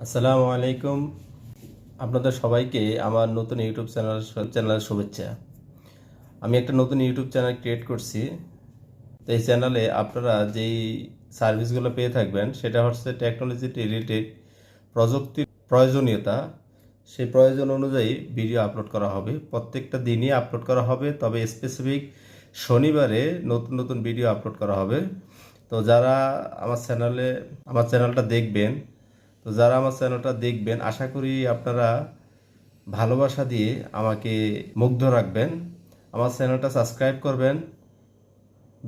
আসসালামু আলাইকুম। আপনাদের সবাইকে আমার নতুন ইউটিউব চ্যানেলের শুভেচ্ছা। আমি একটা নতুন ইউটিউব চ্যানেল ক্রিয়েট করছি। তো এই চ্যানেলে আপনারা যেই সার্ভিসগুলো পেয়ে থাকবেন সেটা হচ্ছে টেকনোলজি রিলেটেড, প্রযুক্তির প্রয়োজনীয়তা, সেই প্রয়োজন অনুযায়ী ভিডিও আপলোড করা হবে। প্রত্যেকটা দিনই আপলোড করা হবে, তবে স্পেসিফিক শনিবারে নতুন নতুন ভিডিও আপলোড করা হবে। তো যারা আমার চ্যানেলটা দেখবেন, আশা করি আপনারা ভালোবাসা দিয়ে আমাকে মুগ্ধ রাখবেন। আমার চ্যানেলটা সাবস্ক্রাইব করবেন,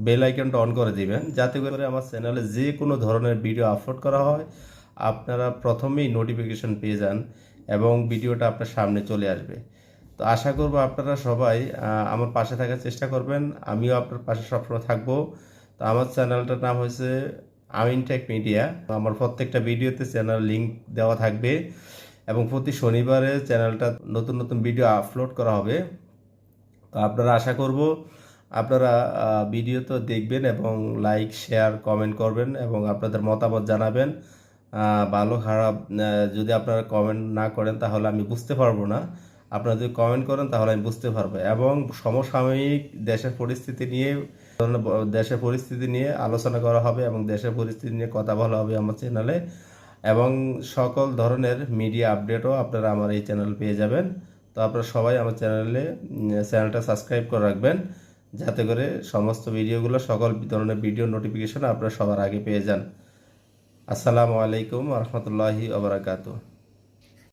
বেল আইকনটা অন করে দিবেন, যাতে করে আমার চ্যানেলে যে কোনো ধরনের ভিডিও আপলোড করা হয় আপনারা প্রথমেই নোটিফিকেশন পেয়ে যান এবং ভিডিওটা আপনার সামনে চলে আসবে। তো আশা করব আপনারা সবাই আমার পাশে থাকার চেষ্টা করবেন। আমিও আপনার পাশে সবসময় থাকবো। তো আমার চ্যানেলটার নাম হয়েছে আমিন টেক মিডিয়া। আমার প্রত্যেকটা ভিডিওতে চ্যানেল লিংক দেওয়া থাকবে এবং প্রতি শনিবারে চ্যানেলটা নতুন নতুন ভিডিও আপলোড করা হবে। তো আপনারা আশা করব আপনারা ভিডিও তো দেখবেন এবং লাইক শেয়ার কমেন্ট করবেন এবং আপনাদের মতামত জানাবেন। ভালো খারাপ যদি আপনারা কমেন্ট না করেন তাহলে আমি বুঝতে পারবো না। আপনারা যদি কমেন্ট করেন তাহলে আমি বুঝতে পারবো। এবং সমসাময়িক দেশের পরিস্থিতি নিয়ে আলোচনা করা হবে এবং দেশের পরিস্থিতি নিয়ে কথা বলা হবে আমার চ্যানেলে। এবং সকল ধরনের মিডিয়া আপডেটও আপনারা আমার এই চ্যানেল পেয়ে যাবেন। তো আপনারা সবাই আমার চ্যানেলটা সাবস্ক্রাইব করে রাখবেন, যাতে করে সমস্ত ভিডিওগুলো, সকল ধরনের ভিডিও নোটিফিকেশন আপনারা সবার আগে পেয়ে যান। আসসালামু আলাইকুম ওয়া রাহমাতুল্লাহি ওয়া বারাকাতুহু।